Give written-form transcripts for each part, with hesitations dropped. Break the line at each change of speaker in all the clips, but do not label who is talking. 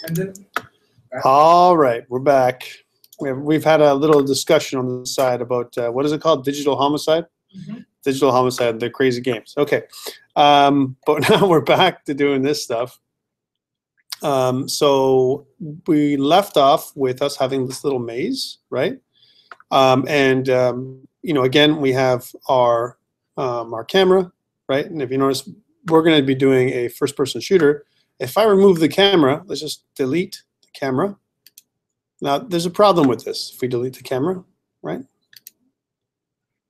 And then,
all right, we're back. We've had a little discussion on the side about what is it called? Digital homicide?
mm-hmm.
Digital homicide, they're crazy games. Okay, but now we're back to doing this stuff. So we left off with us having this little maze, right? You know, again, we have our camera, right? And if you notice, we're going to be doing a first-person shooter. If I remove the camera, let's just delete the camera. Now, there's a problem with this if we delete the camera, right?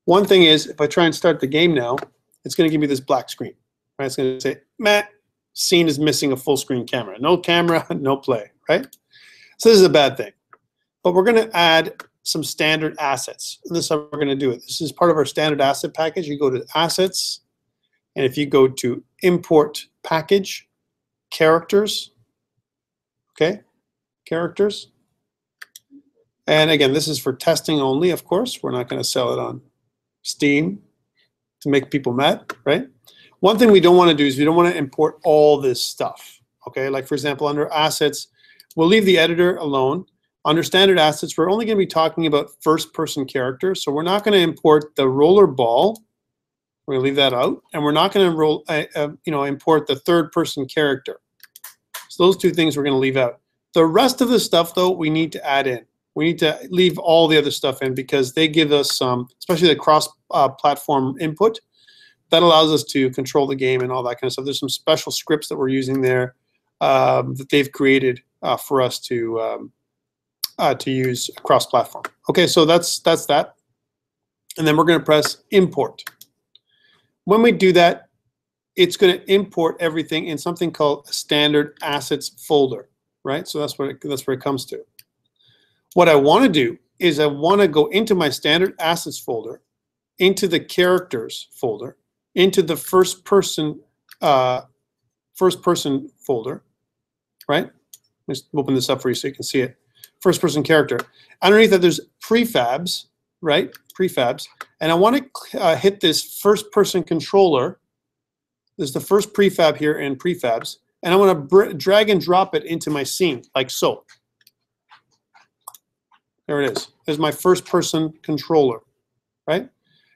One thing is, if I try and start the game now, it's going to give me this black screen, right? It's going to say, "Meh, scene is missing a full-screen camera. No camera, no play," right? So this is a bad thing. But we're going to add some standard assets. And this is how we're going to do it. This is part of our standard asset package. You go to Assets, and if you go to Import Package, Characters, okay, Characters. And again, this is for testing only, of course. We're not going to sell it on Steam to make people mad, right? One thing we don't want to do is we don't want to import all this stuff, okay? Like, for example, under Assets, we'll leave the editor alone. Under Standard Assets, we're only going to be talking about first-person characters, so we're not going to import the roller ball. We're going to leave that out, and we're not going to import the third-person character. So those two things we're going to leave out. The rest of the stuff, though, we need to add in. We need to leave all the other stuff in because they give us some, especially the cross-platform input, that allows us to control the game and all that kind of stuff. There's some special scripts that we're using there that they've created for us to use cross-platform. Okay, so that's that. And then we're going to press Import. When we do that, it's going to import everything in something called a Standard Assets folder, right? So that's where it comes to. What I want to do is I want to go into my Standard Assets folder, into the Characters folder, into the first person folder, right? Let's open this up for you so you can see it. First person character. Underneath that, there's prefabs, right? Prefabs. And I want to hit this first person controller. There's the first prefab here in prefabs. And I want to drag and drop it into my scene, like so. There it is. There's my first person controller, right?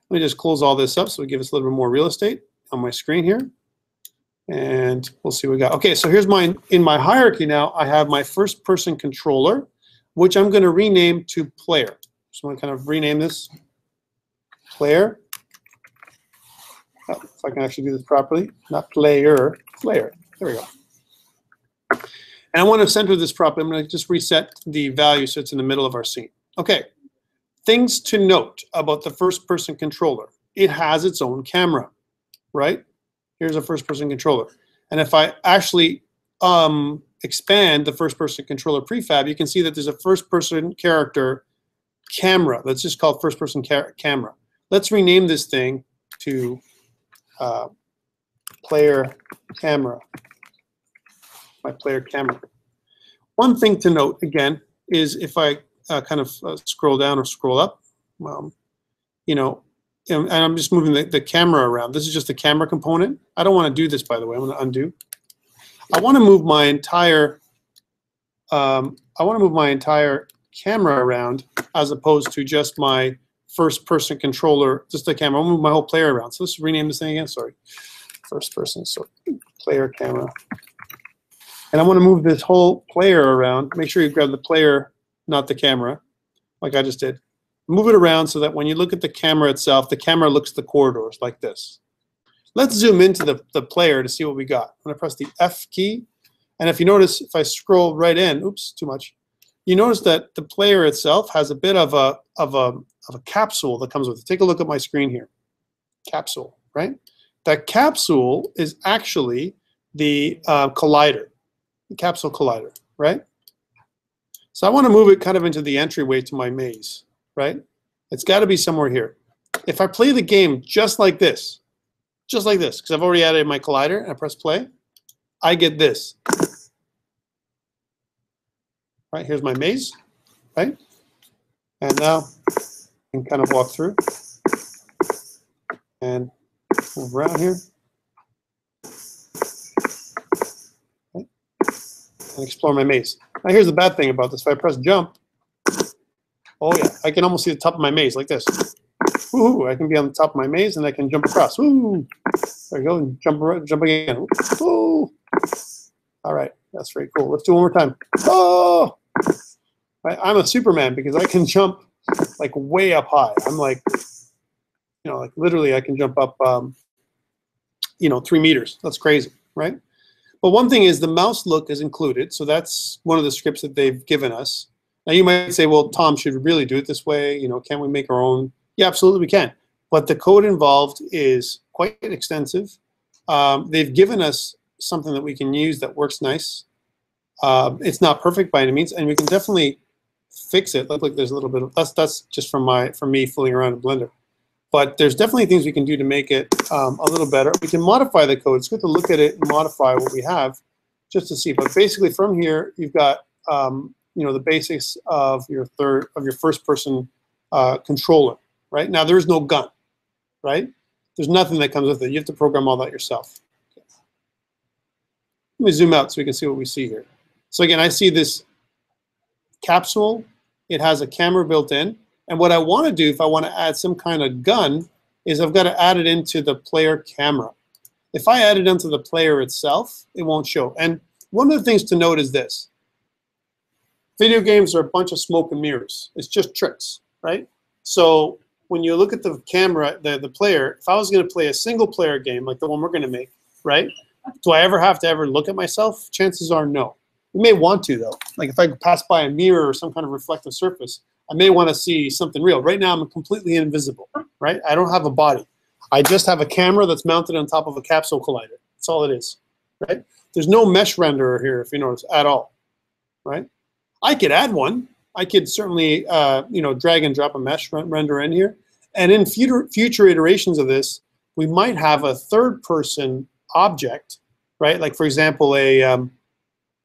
Let me just close all this up so we give us a little bit more real estate on my screen here. And we'll see what we got. Okay, so here's in my hierarchy now, I have my first person controller, which I'm going to rename to player. So I'm going to kind of rename this player. Oh, if I can actually do this properly, not player, player. There we go. And I want to center this properly. I'm going to just reset the value so it's in the middle of our scene. Okay, things to note about the first person controller. It has its own camera, right? Here's a first person controller. And if I actually expand the first person controller prefab, you can see that there's a first person character camera. That's just called first person camera. Let's rename this thing to player camera. My player camera. One thing to note again is if I kind of scroll down or scroll up, you know, and I'm just moving the camera around. This is just the camera component. I don't want to do this, by the way. I'm going to undo. I want to move my entire camera around as opposed to just my first person controller, just the camera. I'll move my whole player around. So let's rename this thing again. Sorry, first person. So player camera. And I want to move this whole player around. Make sure you grab the player, not the camera, like I just did. Move it around so that when you look at the camera itself, the camera looks at the corridors like this. Let's zoom into the player to see what we got. I'm going to press the F key. And if you notice, if I scroll right in, oops, too much. You notice that the player itself has a bit of a capsule that comes with it. Take a look at my screen here. Capsule, right? That capsule is actually the collider. The capsule collider, right? So I want to move it kind of into the entryway to my maze, right? It's got to be somewhere here. If I play the game just like this, because I've already added my collider and I press play, I get this. Right, here's my maze, right? And now I can kind of walk through and move around here. and explore my maze. Now here's the bad thing about this. If I press jump, oh yeah, I can almost see the top of my maze like this. Woo! I can be on the top of my maze and I can jump across. Woo! There we go, and jump again. Woo! All right, that's very cool. Let's do it one more time. Oh! I'm a Superman because I can jump like way up high. I'm like, you know, like literally I can jump up, you know, 3 meters. That's crazy, right? But one thing is the mouse look is included. So that's one of the scripts that they've given us. Now you might say, well, Tom, should we really do it this way? You know, can we make our own? Yeah, absolutely we can. But the code involved is quite extensive. They've given us something that we can use that works nice. It's not perfect by any means, and we can definitely fix it. Look like there's a little bit of that's just from me fooling around in Blender. But there's definitely things we can do to make it a little better. We can modify the code. It's good to look at it and modify what we have just to see. But basically from here, you've got you know, the basics of your first person controller, right? Now there's no gun, right? There's nothing that comes with it. You have to program all that yourself. Let me zoom out so we can see what we see here. So again, I see this capsule. It has a camera built in. And what I want to do, if I want to add some kind of gun, is I've got to add it into the player camera. If I add it into the player itself, it won't show. And one of the things to note is this. Video games are a bunch of smoke and mirrors. It's just tricks, right? So when you look at the camera, the player, if I was going to play a single player game like the one we're going to make, right? Do I ever have to look at myself? Chances are no. You may want to, though. Like if I pass by a mirror or some kind of reflective surface, I may want to see something real. Right now, I'm completely invisible, right? I don't have a body. I just have a camera that's mounted on top of a capsule collider. That's all it is, right? There's no mesh renderer here, if you notice, at all, right? I could add one. I could certainly, you know, drag and drop a mesh render in here. And in future iterations of this, we might have a third-person object, right? Like, for example,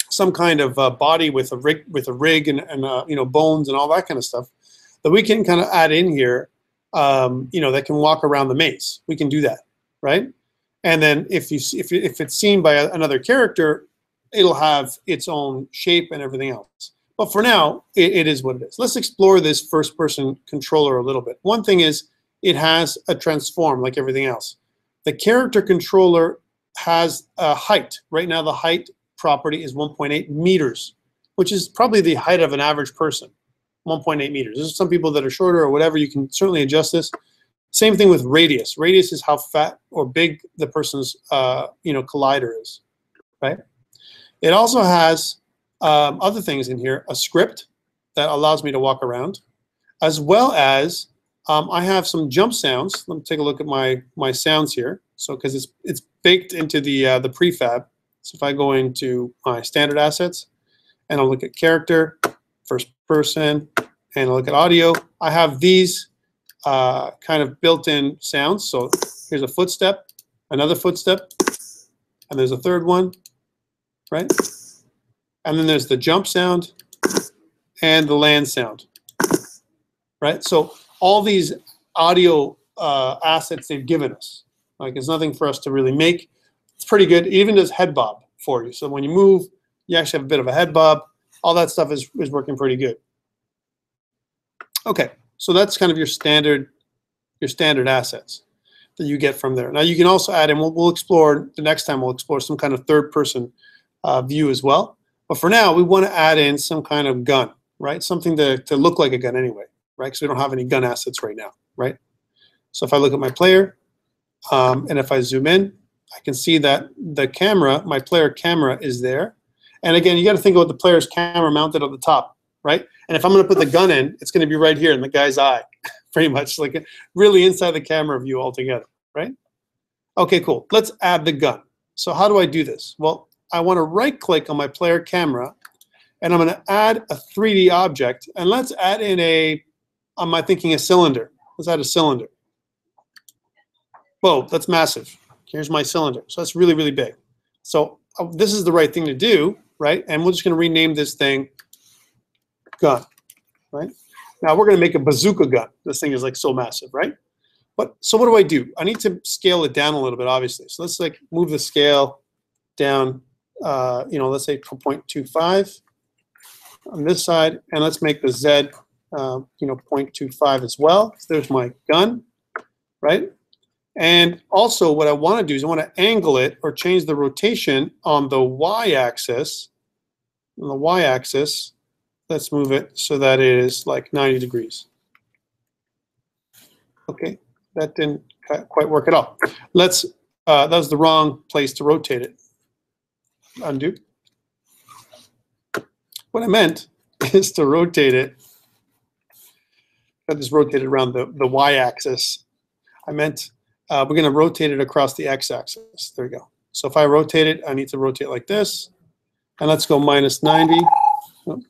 some kind of body with a rig and you know, bones and all that kind of stuff that we can kind of add in here, you know, that can walk around the maze. We can do that, right? And then if it's seen by another character, it'll have its own shape and everything else. But for now, it is what it is. Let's explore this first-person controller a little bit. One thing is it has a transform like everything else. The character controller has a height. Right now, the height property is 1.8 meters, which is probably the height of an average person, 1.8 meters. There's some people that are shorter or whatever. You can certainly adjust this. Same thing with radius. Radius is how fat or big the person's you know, collider is, right? It also has other things in here, a script that allows me to walk around, as well as I have some jump sounds. Let me take a look at my sounds here. So because it's baked into the prefab. So if I go into my standard assets and I'll look at character, first person, and I'll look at audio, I have these kind of built-in sounds. So here's a footstep, another footstep, and there's a third one, right? And then there's the jump sound and the land sound, right? So all these audio assets they've given us. Like, it's nothing for us to really make. It's pretty good. It even does head bob for you. So when you move, you actually have a bit of a head bob. All that stuff is working pretty good. Okay, so that's kind of your standard assets that you get from there. Now you can also add in, we'll explore, the next time we'll explore some kind of third-person view as well. But for now, we want to add in some kind of gun, right? Something to look like a gun anyway, right? Because we don't have any gun assets right now, right? So if I look at my player, and if I zoom in, I can see that the camera, my player camera is there. And again, you got to think about the player's camera mounted on the top, right? And if I'm going to put the gun in, it's going to be right here in the guy's eye, pretty much, like really inside the camera view altogether, right? Okay, cool. Let's add the gun. So how do I do this? Well, I want to right-click on my player camera, and I'm going to add a 3D object. And let's add in am I thinking a cylinder? Let's add a cylinder. Whoa, that's massive. Here's my cylinder. So that's really, really big. So this is the right thing to do, right? And we're just going to rename this thing gun, right? Now we're going to make a bazooka gun. This thing is like so massive, right? But so what do? I need to scale it down a little bit, obviously. So let's like move the scale down let's say 0.25 on this side, and let's make the Z, 0.25 as well. So there's my gun, right? And also what I want to do is I want to angle it or change the rotation on the y-axis. On the y-axis, let's move it so that it is like 90 degrees. Okay, that didn't quite work at all. Let's, that was the wrong place to rotate it. Undo. What I meant is to rotate it. I just rotated around the y-axis. I meant we're going to rotate it across the x-axis. There we go. So if I rotate it, I need to rotate like this. And let's go minus 90. Oh.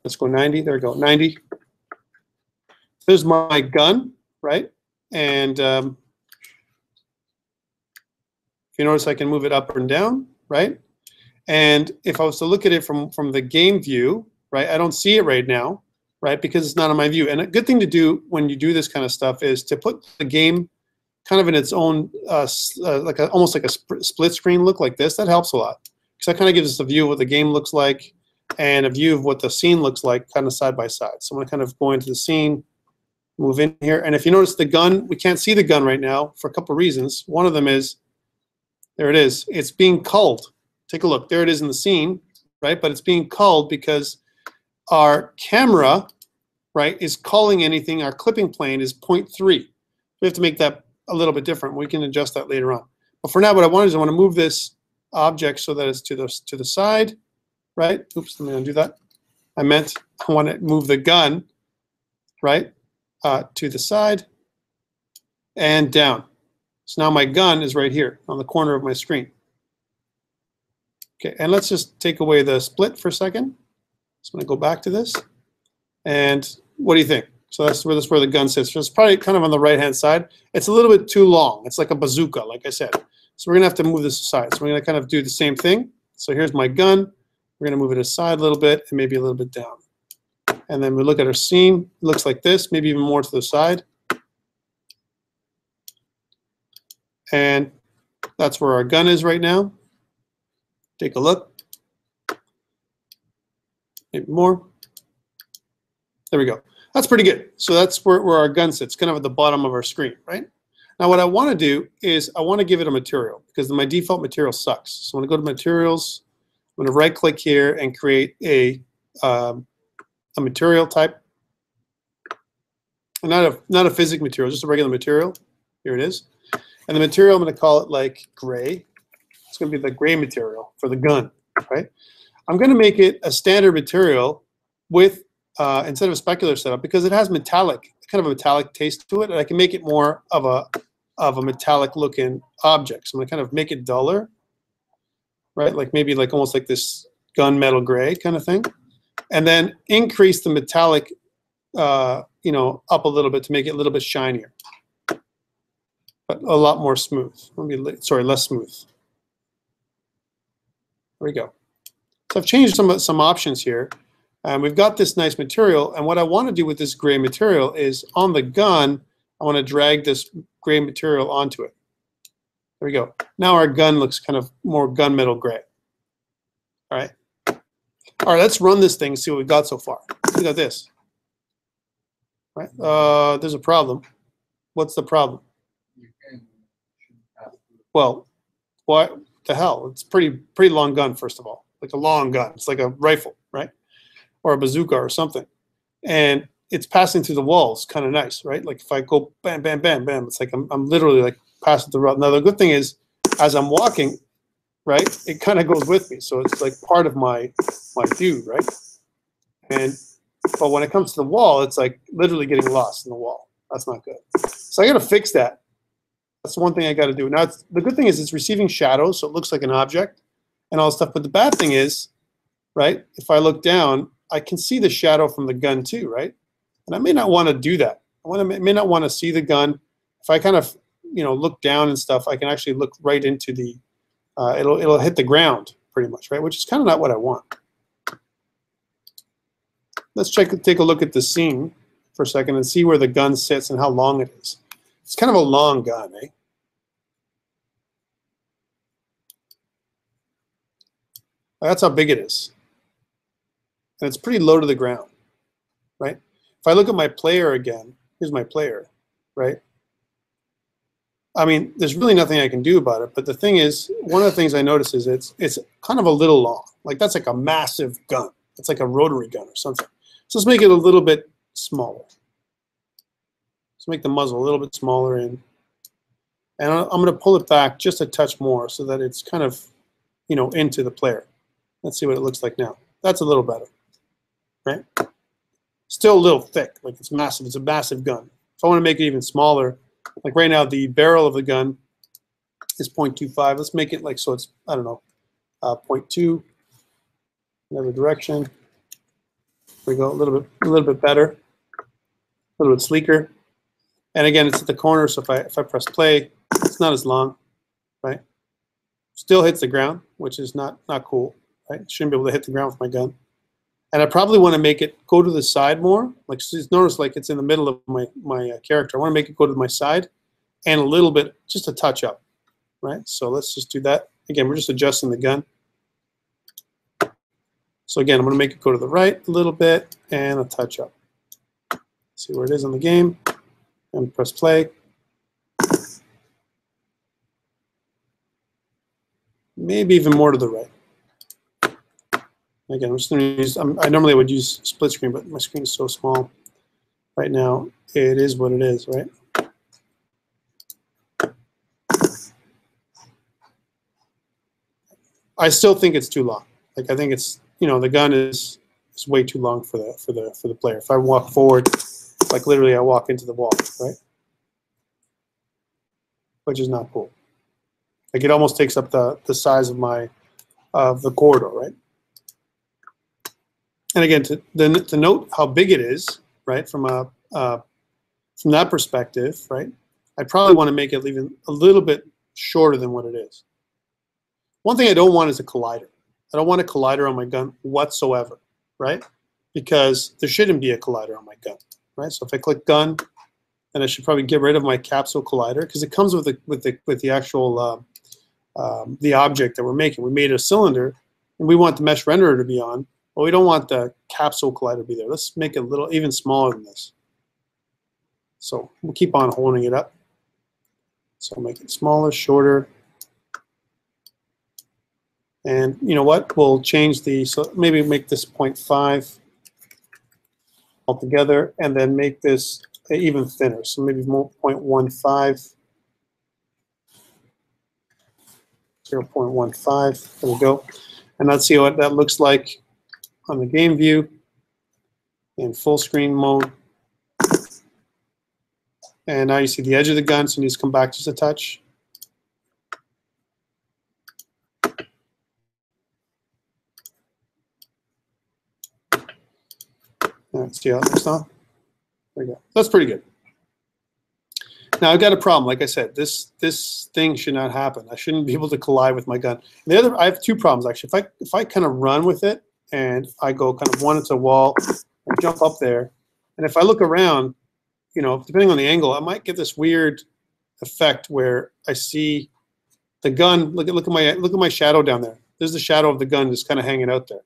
Let's go 90. There we go, 90. There's my gun, right? And if you notice, I can move it up and down, right? And if I was to look at it from the game view, right, I don't see it right now, right, because it's not on my view. And a good thing to do when you do this kind of stuff is to put the game kind of in its own, almost like a split screen look like this. That helps a lot, because that kind of gives us a view of what the game looks like and a view of what the scene looks like kind of side by side. So I'm going to kind of go into the scene, move in here. And if you notice the gun, we can't see the gun right now for a couple of reasons. One of them is, there it is. It's being culled. Take a look. There it is in the scene, right? But it's being culled because our camera, right, is culling anything. Our clipping plane is 0.3. We have to make that a little bit different. We can adjust that later on. But for now, what I want is I want to move this object so that it's to the side, right? Oops, let me undo that. I meant I want to move the gun, right, to the side and down. So now my gun is right here on the corner of my screen. Okay, and let's just take away the split for a second. So I'm going to go back to this. And what do you think? So that's where the gun sits. So it's probably kind of on the right-hand side. It's a little bit too long. It's like a bazooka, like I said. So we're going to have to move this aside. So we're going to kind of do the same thing. So here's my gun. We're going to move it aside a little bit and maybe a little bit down. And then we look at our scene. It looks like this, maybe even more to the side. And that's where our gun is right now. Take a look. Maybe more. There we go. That's pretty good. So that's where our gun sits, kind of at the bottom of our screen, right? Now what I want to do is I want to give it a material, because my default material sucks. So I'm going to go to Materials. I'm going to right-click here and create a material type. Not a physics material, just a regular material. Here it is. And the material, I'm going to call it like gray. It's going to be the gray material for the gun, right? I'm going to make it a standard material with, instead of a specular setup, because it has metallic, kind of a metallic taste to it, and I can make it more of a metallic looking object. So I'm going to kind of make it duller, right? Like maybe like almost like this gunmetal gray kind of thing. And then increase the metallic, up a little bit to make it a little bit shinier, but a lot more smooth. Less smooth. There we go. So I've changed some options here. We've got this nice material, and what I want to do with this gray material is on the gun, I want to drag this gray material onto it. There we go. Now our gun looks kind of more gunmetal gray. All right. All right, let's run this thing and see what we've got so far. Look at this. Right? There's a problem. What's the problem? Well, what the hell? It's pretty long gun, first of all. Like a long gun. It's like a rifle, right? Or a bazooka or something. And it's passing through the walls, kind of nice, right? Like if I go bam, bam, bam, bam, it's like I'm literally like passing through the road. Now the good thing is, as I'm walking, right, it kind of goes with me. So it's like part of my view, right? But when it comes to the wall, it's like literally getting lost in the wall. That's not good. So I got to fix that. That's one thing I got to do. Now, the good thing is it's receiving shadows, so it looks like an object and all this stuff. But the bad thing is, right, if I look down, I can see the shadow from the gun too, right? And I may not want to do that. I may not want to see the gun. If I kind of, look down and stuff, I can actually look right into the, it'll hit the ground pretty much, right? Which is kind of not what I want. Let's take a look at the scene for a second and see where the gun sits and how long it is. It's kind of a long gun, eh? That's how big it is. And it's pretty low to the ground, right? If I look at my player again, here's my player, right? I mean, there's really nothing I can do about it. But the thing is, one of the things I notice is it's kind of a little long. Like that's like a massive gun. It's like a rotary gun or something. So let's make it a little bit smaller. Let's make the muzzle a little bit smaller and I'm going to pull it back just a touch more so that it's kind of, you know, into the player. Let's see what it looks like now. That's a little better, right? Still a little thick, like it's massive. It's a massive gun. If I want to make it even smaller, like right now the barrel of the gun is 0.25. Let's make it like so it's, I don't know, 0.2 in every direction. There we go, a little bit better, a little bit sleeker. And again, it's at the corner, so if I press play, it's not as long, right? Still hits the ground, which is not cool, right? Shouldn't be able to hit the ground with my gun. And I probably want to make it go to the side more. Like, so notice like it's in the middle of my character. I want to make it go to my side and a little bit, just a touch up, right? So let's just do that. Again, we're just adjusting the gun. So again, I'm going to make it go to the right a little bit and a touch up. See where it is on the game. And press play. Maybe even more to the right. Again, I'm just going to use, I normally would use split screen, but my screen is so small. Right now, it is what it is, right? I still think it's too long. Like I think it's, you know, the gun is way too long for the player. If I walk forward, like literally I walk into the wall, right? Which is not cool. Like it almost takes up the size of the corridor, right? And again, to note how big it is, right? From that perspective, right? I probably want to make it even a little bit shorter than what it is. One thing I don't want is a collider. I don't want a collider on my gun whatsoever, right? Because there shouldn't be a collider on my gun, right? So if I click gun, then I should probably get rid of my capsule collider because it comes with the actual the object that we're making. We made a cylinder, and we want the mesh renderer to be on, but we don't want the capsule collider to be there. Let's make it a little even smaller than this. So we'll keep on holding it up. So make it smaller, shorter. And you know what? We'll change so maybe make this 0.5 altogether, and then make this even thinner. So maybe more 0.15, 0.15. There we go. And let's see what that looks like on the game view in full screen mode. And now you see the edge of the gun, so it needs to come back just a touch. Let's see how it looks now. There we go. That's pretty good. Now I've got a problem. Like I said, this thing should not happen. I shouldn't be able to collide with my gun. And I have two problems actually. If I kind of run with it and I go kind of one into a wall and jump up there, and if I look around, you know, depending on the angle, I might get this weird effect where I see the gun. Look at my shadow down there. There's the shadow of the gun just kind of hanging out there,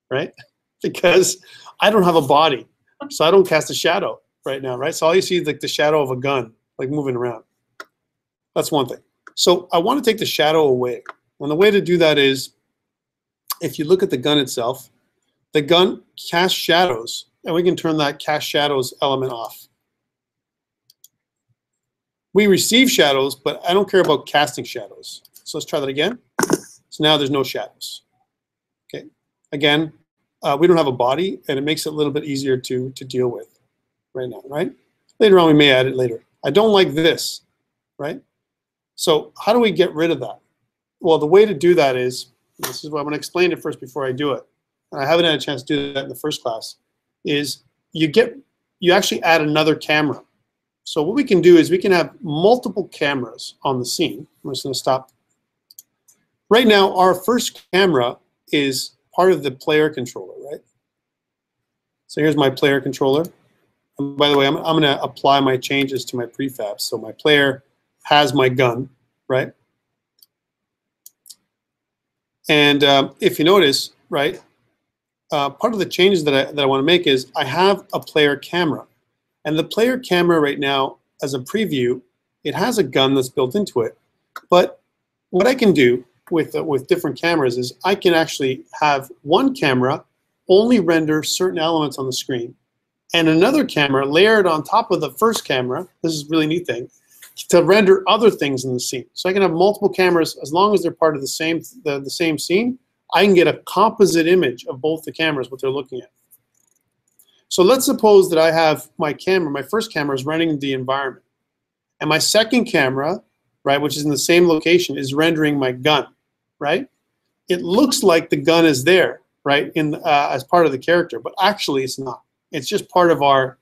right? Because I don't have a body, so I don't cast a shadow right now, right? So all you see is like the shadow of a gun, like moving around. That's one thing. So I want to take the shadow away. And the way to do that is, if you look at the gun itself, the gun casts shadows, and we can turn that cast shadows element off. We receive shadows, but I don't care about casting shadows. So let's try that again. So now there's no shadows. Okay. Again, we don't have a body, and it makes it a little bit easier to deal with right now, right? Later on, we may add it later. I don't like this, right? So how do we get rid of that? Well, the way to do that is, this is what I'm going to explain it first before I do it. And I haven't had a chance to do that in the first class, is you actually add another camera. So what we can do is we can have multiple cameras on the scene. I'm just going to stop. Right now, our first camera is part of the player controller, right? So here's my player controller. And by the way, I'm going to apply my changes to my prefabs. So my player has my gun, right? And if you notice, right, part of the changes that I want to make is I have a player camera. And the player camera right now, as a preview, it has a gun that's built into it. But what I can do with different cameras is I can actually have one camera only render certain elements on the screen, and another camera layered on top of the first camera, this is a really neat thing, to render other things in the scene. So I can have multiple cameras as long as they're part of the same scene. I can get a composite image of both the cameras, what they're looking at. So let's suppose that I have my camera, my first camera is rendering the environment, and my second camera, right, which is in the same location, is rendering my gun, right? It looks like the gun is there, right, as part of the character, but actually it's not. It's just part of our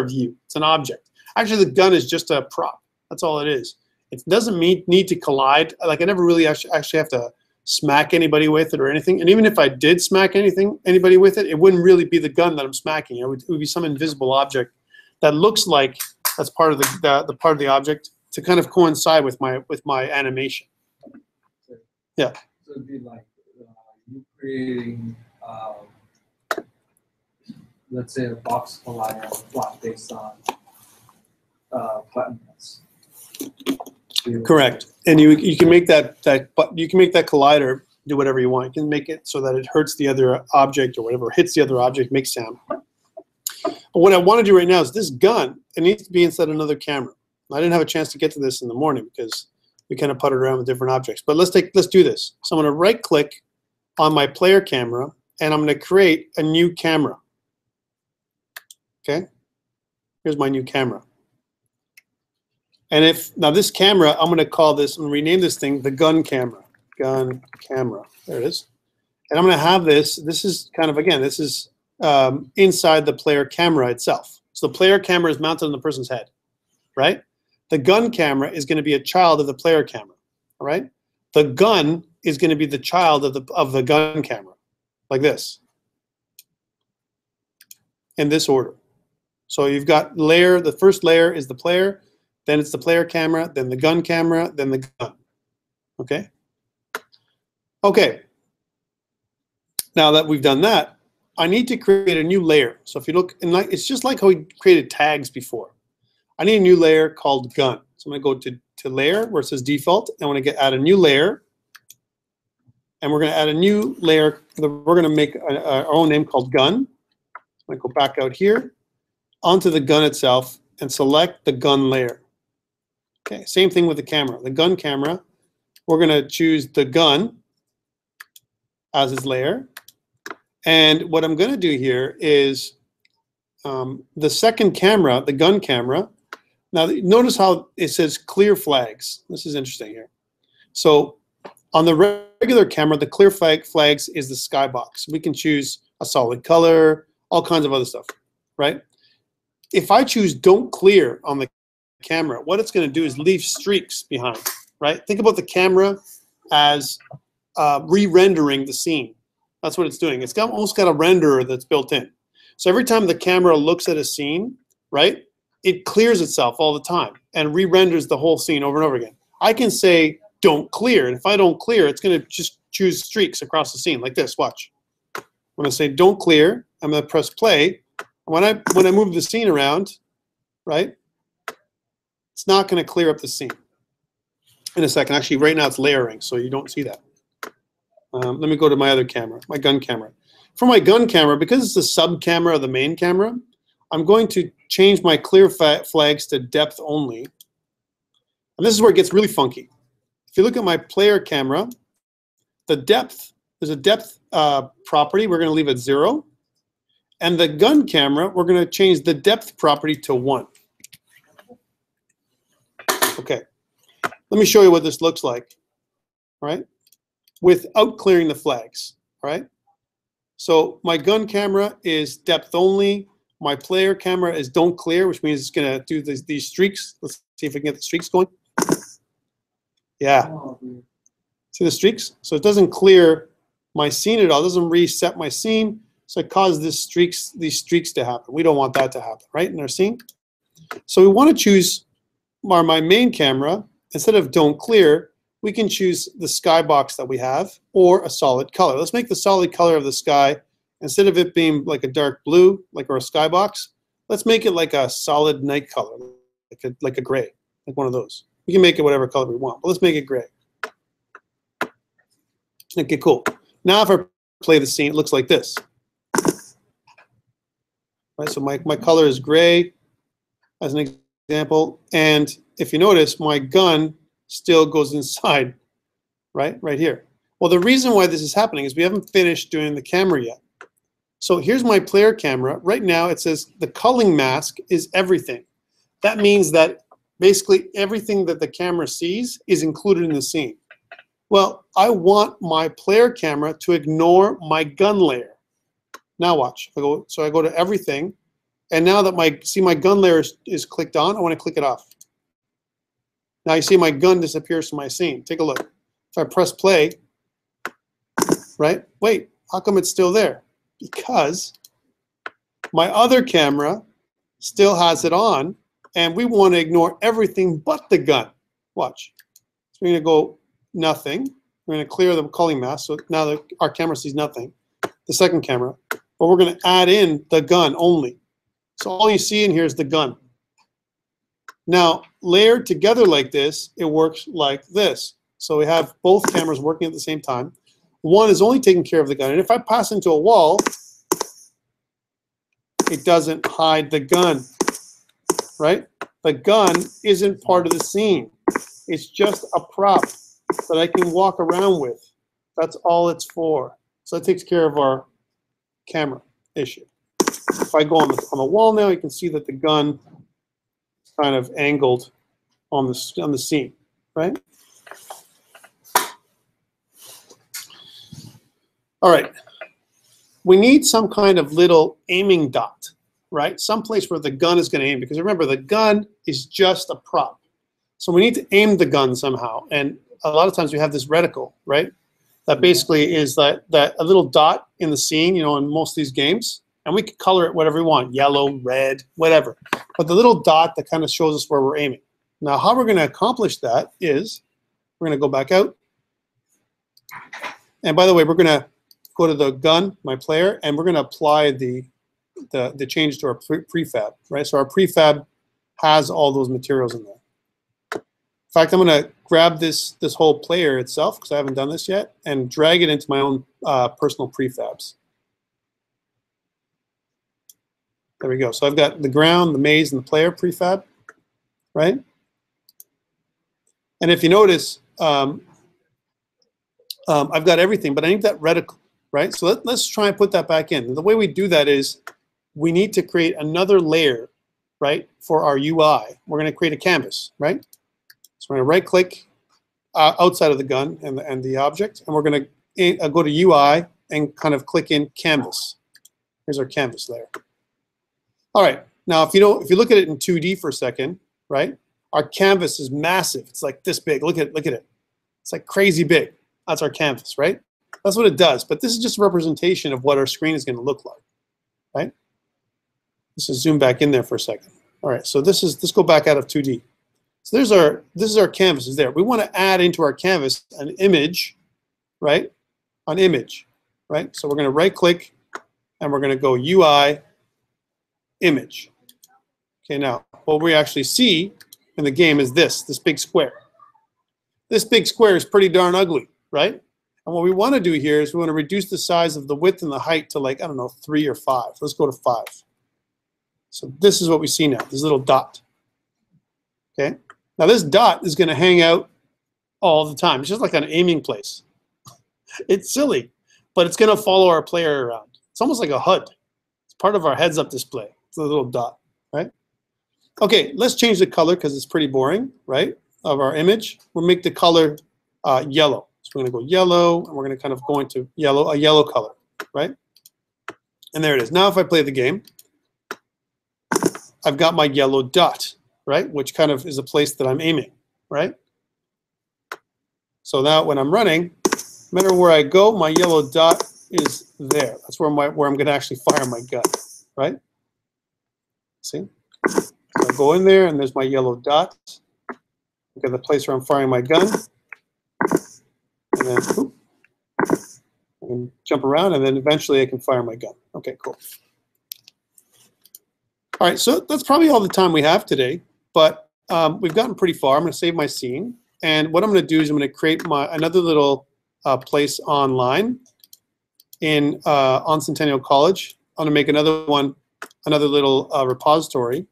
view. It's an object. Actually, the gun is just a prop. That's all it is. It doesn't need to collide. Like, I never really actually have to smack anybody with it or anything. And even if I did smack anybody with it, it wouldn't really be the gun that I'm smacking. It would be some invisible object that looks like that's part of the part of the object to kind of coincide with my animation. Yeah.
So it'd be like you creating, let's say, a box collider plot based on buttons.
Correct. And you can make that collider do whatever you want. You can make it so that it hurts the other object or whatever, hits the other object, makes sound. But what I want to do right now is this gun, it needs to be inside another camera. I didn't have a chance to get to this in the morning because we kind of putted around with different objects. But let's do this. So I'm going to right click on my player camera and I'm going to create a new camera. Okay? Here's my new camera. And now this camera, I'm going to rename this thing the gun camera. Gun camera. There it is. And I'm going to have this is kind of, again, this is inside the player camera itself. So the player camera is mounted on the person's head, right? The gun camera is going to be a child of the player camera, all right? The gun is going to be the child of the gun camera, like this, in this order. So you've got layer, the first layer is the player, then it's the player camera, then the gun camera, then the gun. Okay? Okay. Now that we've done that, I need to create a new layer. So if you look, it's just like how we created tags before. I need a new layer called gun. So I'm going to go to layer where it says default. I want to add a new layer. And we're going to add a new layer. We're going to make our own name called gun. I'm going to go back out here onto the gun itself and select the gun layer. Okay, same thing with the camera. The gun camera, we're going to choose the gun as its layer. And what I'm going to do here is the second camera, the gun camera. Now, notice how it says clear flags. This is interesting here. So on the regular camera, the clear flags is the skybox. We can choose a solid color, all kinds of other stuff, right? If I choose don't clear on the camera, what it's going to do is leave streaks behind, right? Think about the camera as re-rendering the scene. That's what it's doing. It's almost got a renderer that's built in. So every time the camera looks at a scene, right, it clears itself all the time and re-renders the whole scene over and over again. I can say don't clear, and if I don't clear, it's going to just choose streaks across the scene like this. Watch. When I say don't clear, I'm going to press play. When I move the scene around, right, it's not going to clear up the scene. In a second. Actually, right now it's layering, so you don't see that. Let me go to my other camera, my gun camera. For my gun camera, because it's the sub camera of the main camera, I'm going to change my clear flags to depth only. And this is where it gets really funky. If you look at my player camera, the depth, there's a depth property. We're going to leave it 0. And the gun camera, we're going to change the depth property to 1. Okay. Let me show you what this looks like, all right, without clearing the flags, all right? So my gun camera is depth only. My player camera is don't clear, which means it's going to do these streaks. Let's see if we can get the streaks going. Yeah. See the streaks? So it doesn't clear my scene at all. It doesn't reset my scene. So it causes these streaks to happen. We don't want that to happen, right, in our scene? So we want to choose my main camera. Instead of don't clear, we can choose the skybox that we have or a solid color. Let's make the solid color of the sky, instead of it being like a dark blue, like or a skybox, let's make it like a solid night color, like a gray, like one of those. We can make it whatever color we want, but let's make it gray. Okay, cool. Now if I play the scene, it looks like this. Right, so my color is gray as an example, and if you notice, my gun still goes inside, right here. Well, the reason why this is happening is we haven't finished doing the camera yet. So here's my player camera. Right now it says the culling mask is everything. That means that basically everything that the camera sees is included in the scene. Well, I want my player camera to ignore my gun layer. Now watch. I go to everything, and now that my gun layer is clicked on, I want to click it off. Now you see my gun disappears from my scene. Take a look. If I press play, right? Wait, how come it's still there? Because my other camera still has it on, and we want to ignore everything but the gun. Watch. So we're going to go nothing. We're going to clear the culling mask, so now our camera sees nothing. The second camera. But we're going to add in the gun only. So all you see in here is the gun. Now, layered together like this, it works like this. So we have both cameras working at the same time. One is only taking care of the gun. And if I pass into a wall, it doesn't hide the gun, right? The gun isn't part of the scene. It's just a prop that I can walk around with. That's all it's for. So that takes care of our camera issue. If I go on the wall now, you can see that the gun is kind of angled on the scene, right? All right. We need some kind of little aiming dot, right? Someplace where the gun is going to aim, because remember, the gun is just a prop. So we need to aim the gun somehow. And a lot of times we have this reticle, right? That basically is that a little dot in the scene, you know, in most of these games, and we can color it whatever we want, yellow, red, whatever. But the little dot that kind of shows us where we're aiming. Now, how we're going to accomplish that is we're going to go back out. And by the way, we're going to go to the gun, my player, and we're going to apply the change to our prefab, right? So our prefab has all those materials in there. In fact, I'm going to grab this whole player itself, because I haven't done this yet, and drag it into my own personal prefabs. There we go. So I've got the ground, the maze, and the player prefab, right? And if you notice, I've got everything, but I need that reticle, right? So let's try and put that back in. And the way we do that is we need to create another layer, right, for our UI. We're going to create a canvas, right? So we're going to right-click outside of the gun and the object, and we're going to go to UI and kind of click in Canvas. Here's our canvas layer. All right. Now, if you look at it in 2D for a second, right? Our canvas is massive. It's like this big. Look at it. It's like crazy big. That's our canvas, right? That's what it does. But this is just a representation of what our screen is going to look like, right? Let's just zoom back in there for a second. All right. So let's go back out of 2D. So this is our canvas is there. We want to add into our canvas an image, right? An image, right? So we're going to right-click, and we're going to go UI, image. Okay, now what we actually see in the game is this big square. This big square is pretty darn ugly, right? And what we want to do here is we want to reduce the size of the width and the height to, like, I don't know, 3 or 5. Let's go to 5. So this is what we see now, this little dot. Okay, now this dot is going to hang out all the time. It's just like an aiming place. It's silly, but it's going to follow our player around. It's almost like a HUD. It's part of our heads-up display. It's a little dot, right? Okay, let's change the color because it's pretty boring, right, of our image. We'll make the color yellow. So we're going to go yellow, and we're going to kind of go into yellow, a yellow color, right? And there it is. Now if I play the game, I've got my yellow dot, right, which kind of is a place that I'm aiming, right? So now when I'm running, no matter where I go, my yellow dot is there. That's where I'm going to actually fire my gun, right? See? So I go in there, and there's my yellow dot. Look at the place where I'm firing my gun. And then oop, I can jump around, and then eventually I can fire my gun. Okay, cool. All right, so that's probably all the time we have today, but we've gotten pretty far. I'm going to save my scene, and what I'm going to do is I'm going to create another little place online on Centennial College. I'm going to make another little repository.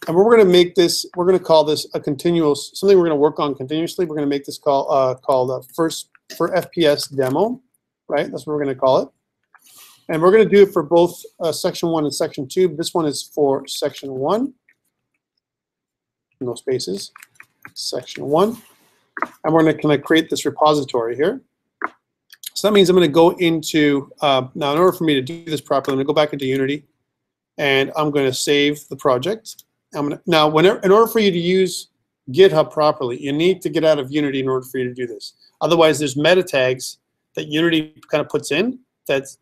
And we're going to make this, we're going to call this a continuous, something we're going to work on continuously. We're going to make this called first for FPS demo, right? That's what we're going to call it. And we're going to do it for both section 1 and section 2. This one is for section 1. No spaces. Section 1. And we're going to create this repository here. So that means I'm going to go into, now in order for me to do this properly, I'm going to go back into Unity. And I'm going to save the project. Now, in order for you to use GitHub properly, you need to get out of Unity in order for you to do this. Otherwise, there's meta tags that Unity kind of puts in that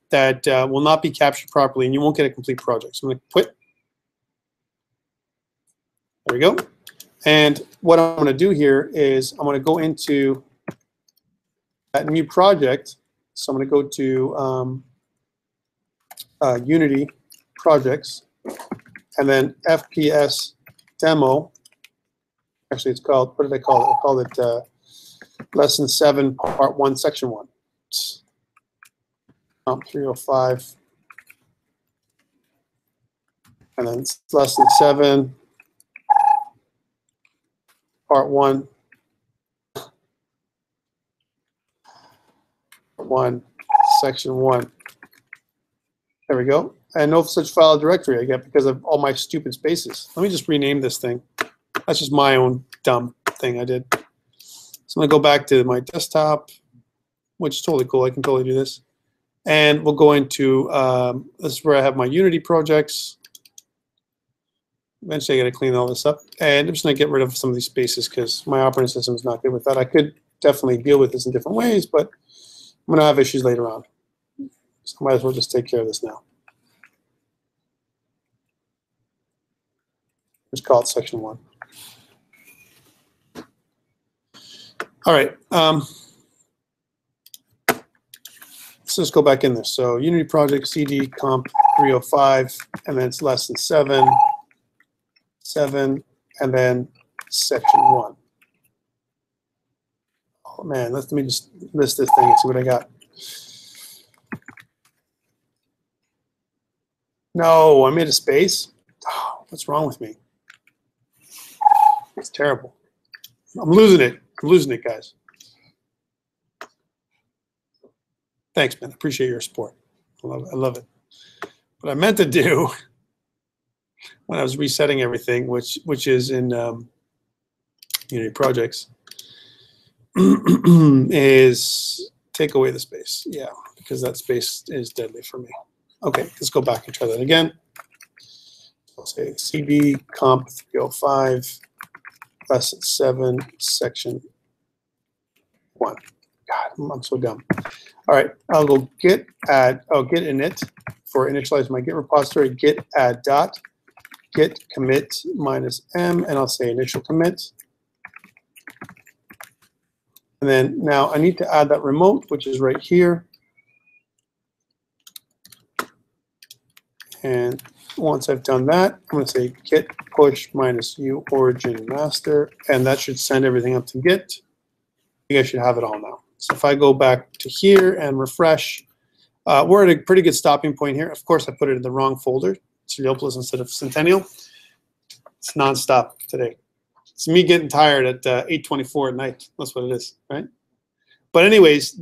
will not be captured properly, and you won't get a complete project. So I'm going to quit. There we go. And what I'm going to do here is I'm going to go into that new project. So I'm going to go to Unity projects. And then FPS demo, actually it's called, what did I call it? I called it lesson 7, part 1, section 1. COMP305. And then it's lesson 7, part 1. 1, section 1. There we go. And no such file directory I get because of all my stupid spaces. Let me just rename this thing. That's just my own dumb thing I did. So I'm going to go back to my desktop, which is totally cool. I can totally do this. And we'll go into, this is where I have my Unity projects. Eventually I got to clean all this up. And I'm just going to get rid of some of these spaces because my operating system is not good with that. I could definitely deal with this in different ways, but I'm going to have issues later on. So I might as well just take care of this now. Let's call it section 1. All right. So let's go back in there. So Unity project CD COMP305, and then it's lesson 7, and then section 1. Oh man, let me just list this thing and see what I got. No, I made a space. Oh, what's wrong with me? It's terrible. I'm losing it. I'm losing it, guys. Thanks, man. I appreciate your support. I love it. What I meant to do when I was resetting everything, which is in Unity projects, is take away the space. Yeah, because that space is deadly for me. Okay, let's go back and try that again. I'll say CD COMP305. Lesson 7, section 1. God, I'm so dumb. All right, I'll go git init for initialize my Git repository, git add dot, git commit -m, and I'll say initial commit. And then now I need to add that remote, which is right here. And once I've done that, I'm going to say git push -u origin master, and that should send everything up to Git. You guys should have it all now. So if I go back to here and refresh, we're at a pretty good stopping point here. Of course, I put it in the wrong folder. It's Leopolis instead of Centennial. It's nonstop today. It's me getting tired at 8:24 at night. That's what it is, right? But anyways,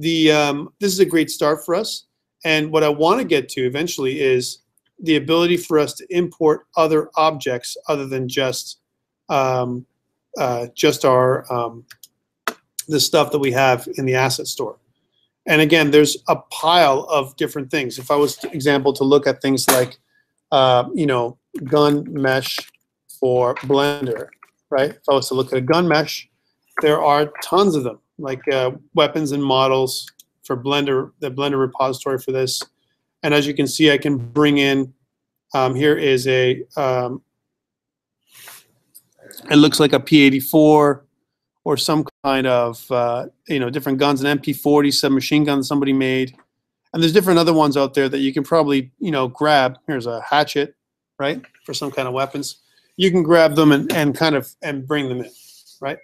this is a great start for us. And what I want to get to eventually is the ability for us to import other objects other than just our the stuff that we have in the asset store. And again, there's a pile of different things. If I was, for example, to look at things like, you know, gun mesh for Blender, right? If I was to look at a gun mesh, there are tons of them, like weapons and models for Blender, the Blender repository for this. And as you can see, I can bring in, here is a, it looks like a P84 or some kind of, different guns, an MP40, submachine gun somebody made. And there's different other ones out there that you can probably, grab. Here's a hatchet, right, for some kind of weapons. You can grab them and bring them in, right?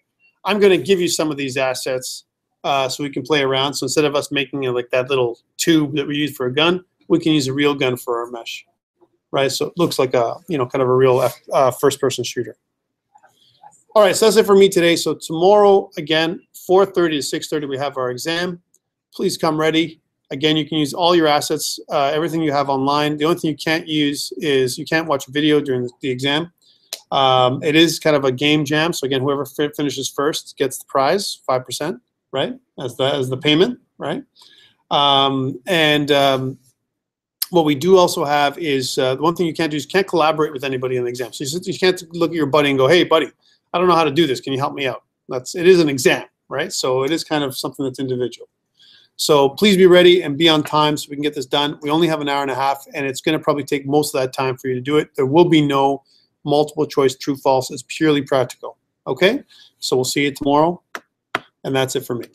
I'm going to give you some of these assets so we can play around. So instead of us making like that little tube that we use for a gun, we can use a real gun for our mesh, right? So it looks like a, kind of a real first-person shooter. All right, so that's it for me today. So tomorrow, again, 4:30 to 6:30, we have our exam. Please come ready. Again, you can use all your assets, everything you have online. The only thing you can't use is you can't watch video during the exam. It is kind of a game jam. So again, whoever finishes first gets the prize, 5%, right, as the payment, right? What we do also have is the one thing you can't do is you can't collaborate with anybody in the exam. So you can't look at your buddy and go, hey, buddy, I don't know how to do this. Can you help me out? It is an exam, right? So it is kind of something that's individual. So please be ready and be on time so we can get this done. We only have an hour and a half, and it's going to probably take most of that time for you to do it. There will be no multiple choice true false. It's purely practical. Okay? So we'll see you tomorrow, and that's it for me.